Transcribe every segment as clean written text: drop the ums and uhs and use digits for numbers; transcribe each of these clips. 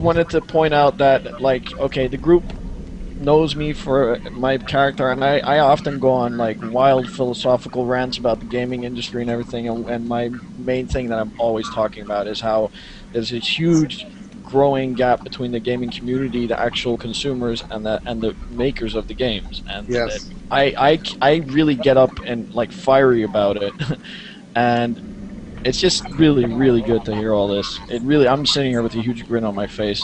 wanted to point out that, like, okay, the group knows me for my character, and I often go on like wild philosophical rants about the gaming industry and everything, and my main thing that I'm always talking about is how there's a huge growing gap between the gaming community, the actual consumers, and the makers of the games. And Yes. I really get up and like fiery about it, and it's just really, really good to hear all this. I'm sitting here with a huge grin on my face.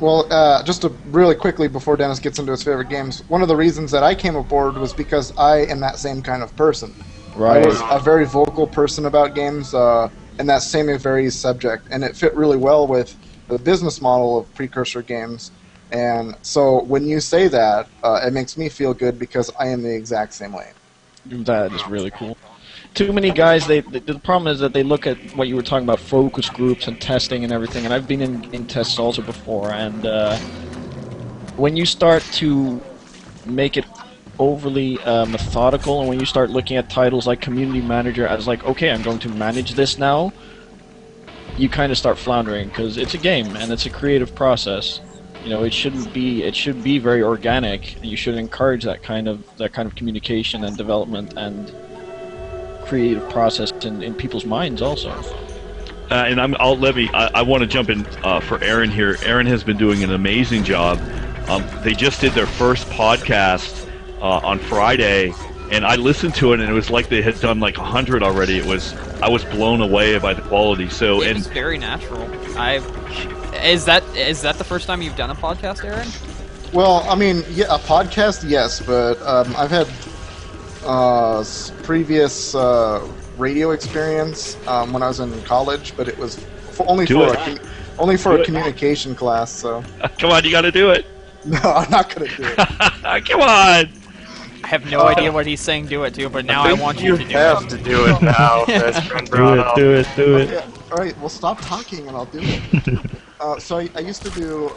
Well, just to really quickly before Dennis gets into his favorite games, one of the reasons that I came aboard was because I am that same kind of person. Right. I was a very vocal person about games, and that same very subject, and it fit really well with the business model of Precursor Games. And so when you say that, it makes me feel good because I am the exact same way. That is really cool. Too many guys, the problem is that they look at what you were talking about, focus groups and testing and everything, and I've been in tests also before, and when you start to make it overly methodical, and when you start looking at titles like Community Manager as like, okay, I'm going to manage this now, you kind of start floundering, because it's a game, and it's a creative process. You know, it should be very organic, and you should encourage that kind of communication and development and creative process in people's minds also. And I want to jump in for Aaron here. Aaron has been doing an amazing job. They just did their first podcast on Friday, and I listened to it, and it was like they had done like 100 already. I was blown away by the quality. So it's very natural. Is that the first time you've done a podcast, Aaron? Well, I mean, yeah, a podcast, yes, but I've had previous radio experience when I was in college, but it was only for a communication class. So come on, you got to do it. No, I'm not gonna do it. Come on. I have no idea what he's saying do it to, but now I want you to do it. You have to do it now. Do it. Okay, all right, well, stop talking and I'll do it. So I used to do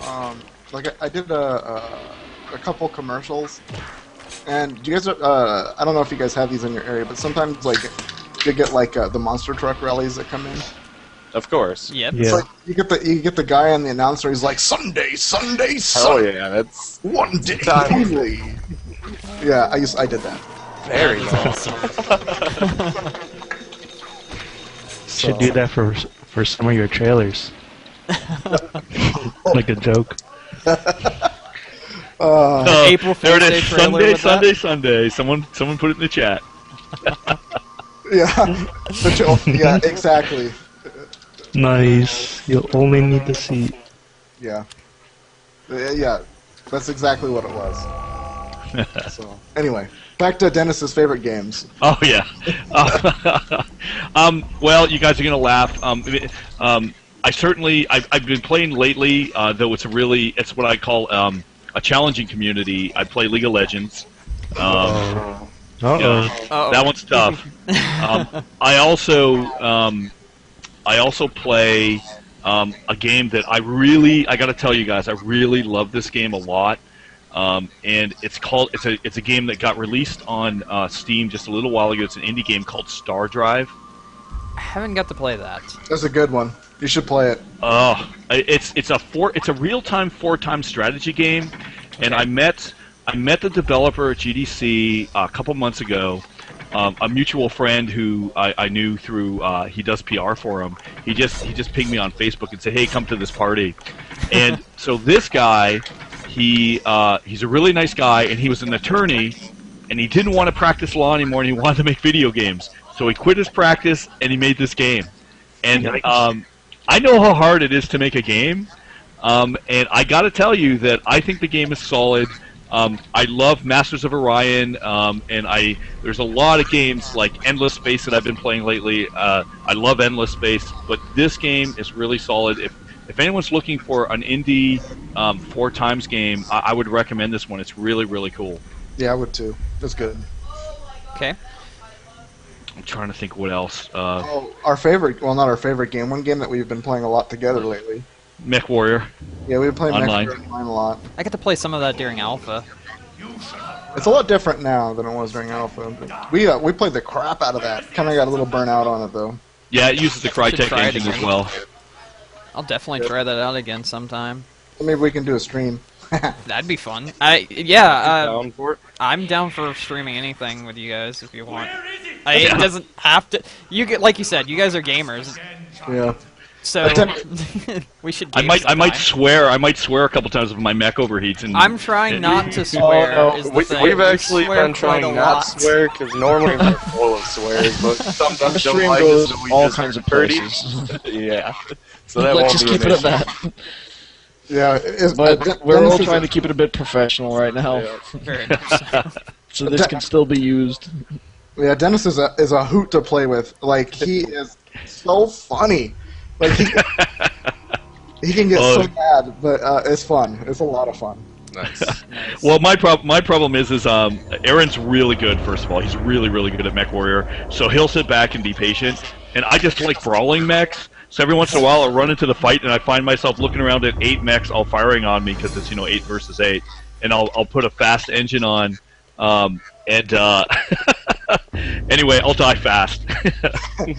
I did a couple commercials. And do you guys? I don't know if you guys have these in your area, but sometimes like you get like the monster truck rallies that come in. Of course. Yep. Yeah. Like, you get the guy on the announcer. He's like Sunday. Oh yeah, that's one day only. Yeah, I did that. very Awesome. Should do that for some of your trailers. Like a joke. April there it Fool's Day is. trailer Sunday. Someone put it in the chat. Yeah, yeah, exactly. Nice. You'll only need the seat. Yeah, yeah, that's exactly what it was. So anyway, back to Dennis's favorite games. Oh yeah. Well, you guys are gonna laugh. I've been playing lately, though it's what I call a challenging community. I play League of Legends. Yeah, that one's tough. I also play a game that I got to tell you guys, I really love this game a lot. And it's a game that got released on Steam just a little while ago. It's an indie game called Star Drive. I haven't got to play that. That's a good one. You should play it. It's a real-time 4-time strategy game, and I met the developer at GDC a couple months ago. A mutual friend who I knew through he does PR for him. He just pinged me on Facebook and said, "Hey, come to this party." And so this guy, he's a really nice guy, and he was an attorney, and he didn't want to practice law anymore, and he wanted to make video games. So he quit his practice and he made this game. And I know how hard it is to make a game, and I got to tell you that I think the game is solid. I love Masters of Orion, and there's a lot of games like Endless Space that I've been playing lately. I love Endless Space, but this game is really solid. If anyone's looking for an indie 4 times game, I would recommend this one. It's really, really cool. Yeah, I would too. That's good. Okay. I'm trying to think what else. Our favorite, well, not our favorite game. One game that we've been playing a lot together lately. Mech Warrior. Yeah, we've been playing Online. Mech Warrior Online a lot. I got to play some of that during Alpha. It's a lot different now than it was during Alpha. We played the crap out of that. Kind of got a little burnt out on it though. Yeah, it uses the Should Crytek try it engine as again. well. I'll definitely try that out again sometime. Maybe we can do a stream. That'd be fun. Down for it. I'm down for streaming anything with you guys if you want. It doesn't have to. You get, like you said, you guys are gamers, Yeah. so we should. I might swear a couple times if my mech overheats. And I'm trying not to swear. no, is the We, thing. we've We actually swear been quite a trying not lot. to swear because normally we're full of swears, but The sometimes don't stream like goes us, so we all just kinds of dirty. places. Yeah. So that Let's won't just be keep an it at issue. that. Yeah. But we're all trying to keep it a bit professional right now, Yeah. Very much so. so this can still be used. Yeah, Dennis is a hoot to play with. Like, he is so funny. Like, he can get so mad, but it's fun. It's a lot of fun. Nice. Well, my problem is Aaron's really good. First of all, he's really good at Mech Warrior. So he'll sit back and be patient, and I just like brawling mechs. So every once in a while, I'll run into the fight, and I find myself looking around at 8 mechs all firing on me because it's 8 versus 8, and I'll put a fast engine on, anyway, I'll die fast. And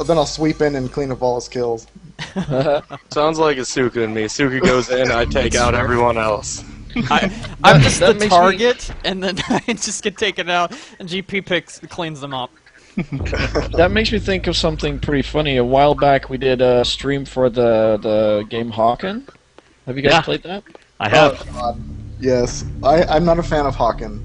then I'll sweep in and clean up all his kills. Sounds like Asuka and me. Asuka goes in, I take out everyone else. I'm just the that makes me- target, and then I just get taken out, and GP cleans them up. That makes me think of something pretty funny. A while back, we did a stream for the game Hawken. Have you guys Yeah. played that? I have. God. Yes. I'm not a fan of Hawken.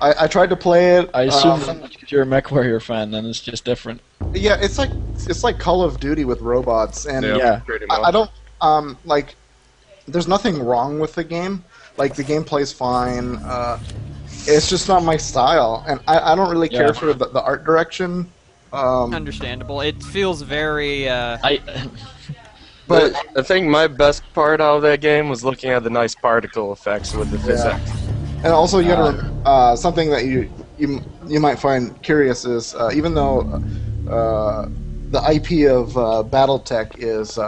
I tried to play it. I assume because you're a MechWarrior fan, then it's just different. Yeah, it's like Call of Duty with robots, and Yeah. Pretty much. I don't like. There's nothing wrong with the game. Like, the gameplay's fine. It's just not my style, and I don't really care Yeah. for the art direction. Understandable. It feels very. But I think my best part out of that game was looking at the nice particle effects with the physics. and also you gotta something that you might find curious is even though the IP of BattleTech is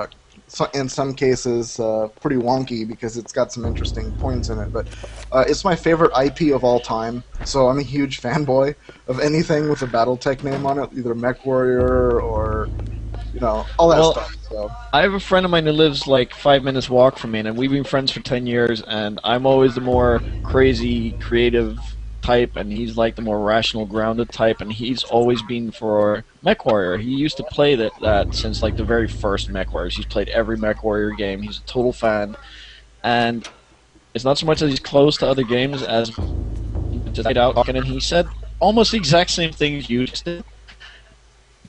in some cases pretty wonky because it's got some interesting points in it, but it's my favorite IP of all time. So I'm a huge fanboy of anything with a BattleTech name on it, either MechWarrior or all that Well, stuff. So I have a friend of mine who lives like 5 minutes walk from me, and we've been friends for 10 years, and I'm always the more crazy, creative type, and he's like the more rational, grounded type, and he's always been for MechWarrior. He used to play that since like the very first MechWarriors. He's played every MechWarrior game. He's a total fan, and it's not so much that he's close to other games as just played out, and he said almost the exact same things you just did.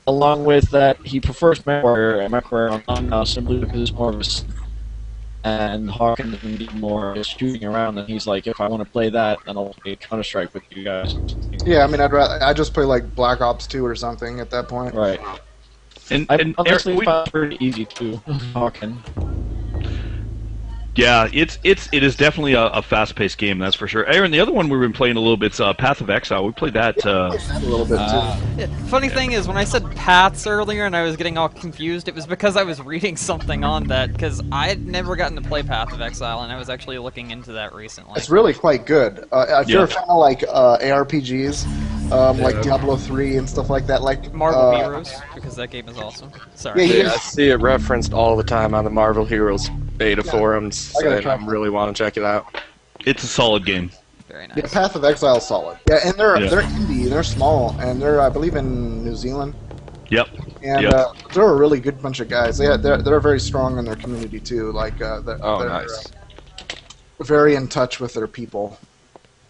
Along with that, he prefers MechWarrior and MechWarrior on now simply because it's more of a and Hawken can be more just shooting around, and he's like, if I want to play that, then I'll play Counter-Strike with you guys. yeah, I mean, I'd just play like Black Ops 2 or something at that point. Right. And I honestly Eric, found it pretty easy too, Hawken. yeah, it is definitely a fast-paced game, that's for sure. Aaron, the other one we've been playing a little bit's Path of Exile. We played that. A little bit too. Funny thing is, when I said paths earlier and I was getting all confused, it was because I was reading something on that, because I had never gotten to play Path of Exile, and I was actually looking into that recently. It's really quite good. If you're a fan of like ARPGs, like Diablo 3 and stuff like that, like Marvel Heroes, because that game is awesome. Sorry. Yeah, Yeah, I see it referenced all the time on the Marvel Heroes beta forums, I gotta and try I really want to check it out. It's a solid game. Very nice. Yeah, Path of Exile is solid. Yeah, and they're Yeah. indie, they're small, and they're I believe in New Zealand, Yep. and Yep. they're a really good bunch of guys. They're very strong in their community too. Like they're Nice. very in touch with their people.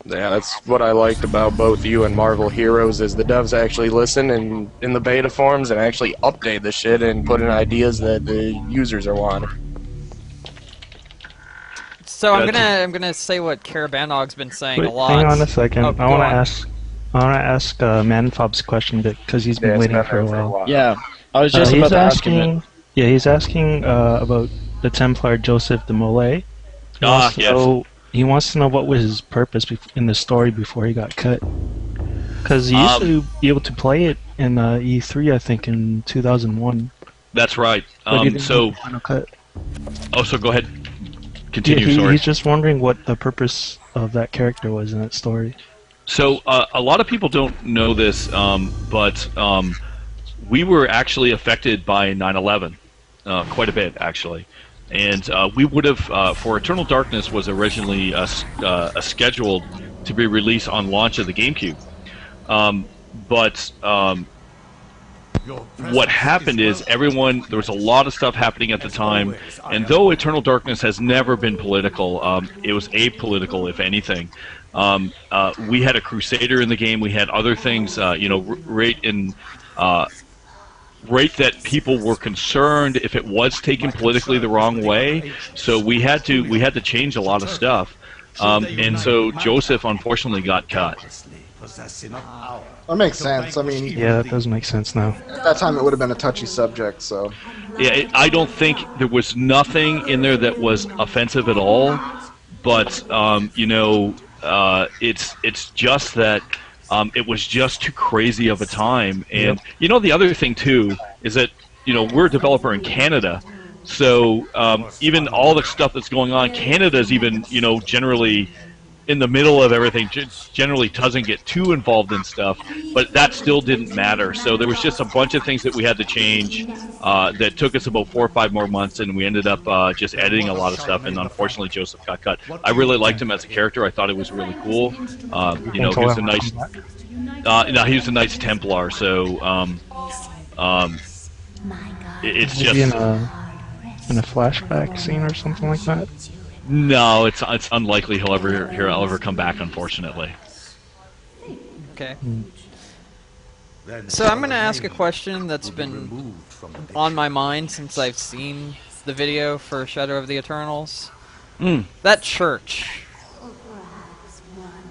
Yeah, that's what I liked about both you and Marvel Heroes is the devs actually listen and in the beta forums and actually update the shit and put in ideas that the users are wanting. So I'm Gotcha. gonna say what Carabanog's been saying Wait, a lot. hang on a second. Oh, I go want to on. ask Manfob's question because he's been Yeah, it's waiting been for a there while. Yeah, I was just about He's to ask him it. asking. Yeah, he's asking about the Templar Joseph de Molay. Ah, yes. He wants to know what was his purpose in the story before he got cut. Because he used to be able to play it in E3, I think, in 2001. That's right. But he didn't So, do the final cut. so go ahead. Continue, sorry. He's just wondering what the purpose of that character was in that story. So a lot of people don't know this, but we were actually affected by 9/11. quite a bit actually. And we would have, for Eternal Darkness was originally scheduled to be released on launch of the GameCube. But what happened is there was a lot of stuff happening at the time, and though Eternal Darkness has never been political, it was apolitical, if anything. We had a Crusader in the game, we had other things, right that people were concerned if it was taken politically the wrong way, so we had to change a lot of stuff, and so Joseph unfortunately got cut. That makes sense. I mean, Yeah, that does make sense now. at that time it would have been a touchy subject, so. Yeah, I don't think there was nothing in there that was offensive at all, but it's just that it was just too crazy of a time. And the other thing too is that we're a developer in Canada, so even all the stuff that's going on, Canada's even generally in the middle of everything, generally doesn't get too involved in stuff, but that still didn't matter. So there was just a bunch of things that we had to change that took us about 4 or 5 more months, and we ended up just editing a lot of stuff, and unfortunately Joseph got cut. I really liked him as a character. I thought it was really cool. He was a nice he was a nice Templar, so it's just... Maybe in a flashback scene or something like that? No, it's unlikely he'll ever come back, unfortunately. Okay. So I'm going to ask a question that's been on my mind since I've seen the video for Shadow of the Eternals. That church.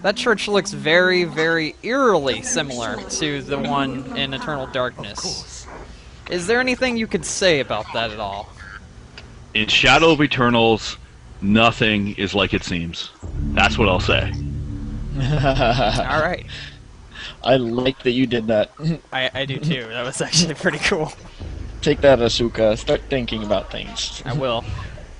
That church looks very, very eerily similar to the one in Eternal Darkness. Is there anything you could say about that at all? In Shadow of Eternals, nothing is like it seems. That's what I'll say. All right. I like that you did that. I do too. That was actually pretty cool. Take that, Asuka. Start thinking about things. I will.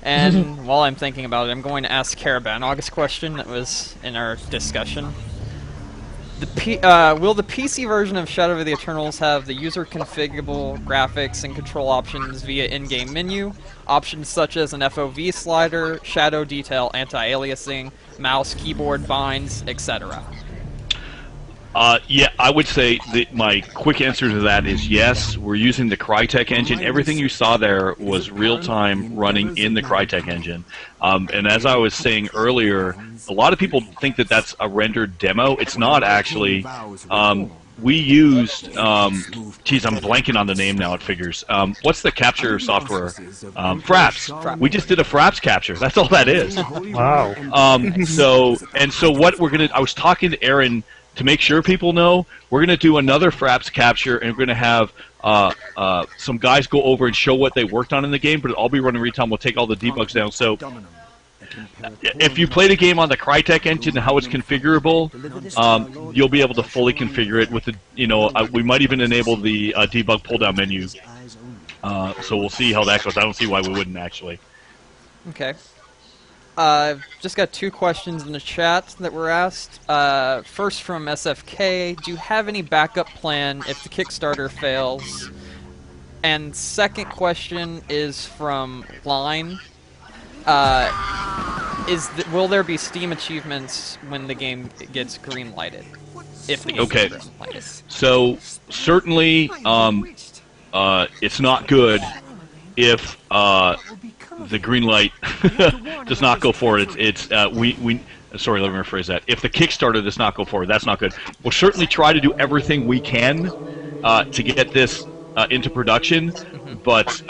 And while I'm thinking about it, I'm going to ask Karabanog's question that was in our discussion. Will the PC version of Shadow of the Eternals have the user-configurable graphics and control options via in-game menu? Options such as an FOV slider, shadow detail, anti-aliasing, mouse, keyboard binds, etc. Yeah, I would say that my quick answer to that is yes. We're using the Crytek engine. Everything you saw there was real-time running in the Crytek engine. And as I was saying earlier, a lot of people think that that's a rendered demo. It's not actually. We used, geez, I'm blanking on the name now, it figures. What's the capture software? Fraps. We just did a Fraps capture. That's all that is. Wow. So what we're going to, I was talking to Aaron to make sure people know, we're going to do another Fraps capture, and we're going to have some guys go over and show what they worked on in the game, but it'll all be running real-time. We'll take all the debugs down. So if you play the game on the Crytek engine and how it's configurable, you'll be able to fully configure it with the, we might even enable the debug pull-down menu. So we'll see how that goes. I don't see why we wouldn't, actually. Okay. I've just got 2 questions in the chat that were asked. First from SFK, do you have any backup plan if the Kickstarter fails? And second question is from Line. Will there be Steam achievements when the game gets green-lighted? If the game gets green-lighted. So certainly, it's not good if the green light does not go forward. Sorry, let me rephrase that. If the Kickstarter does not go forward, that's not good. We'll certainly try to do everything we can to get this into production, but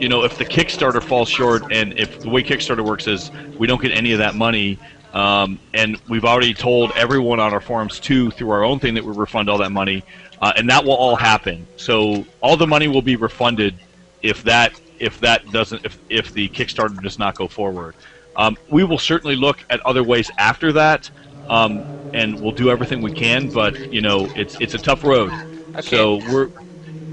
if the Kickstarter falls short, and if the way Kickstarter works is we don't get any of that money, and we've already told everyone on our forums too, through our own thing, that we refund all that money, and that will all happen. So all the money will be refunded if the Kickstarter does not go forward. We will certainly look at other ways after that, and we'll do everything we can. But it's a tough road. Okay. So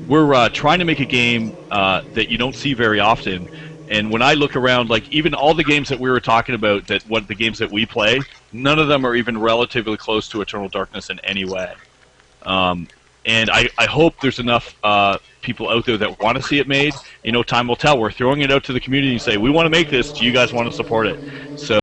we're trying to make a game that you don't see very often. And when I look around, like even all the games that we were talking about, the games that we play, none of them are even relatively close to Eternal Darkness in any way. and I hope there's enough people out there that want to see it made. You know, time will tell. We're throwing it out to the community and say, we want to make this. Do you guys want to support it? So.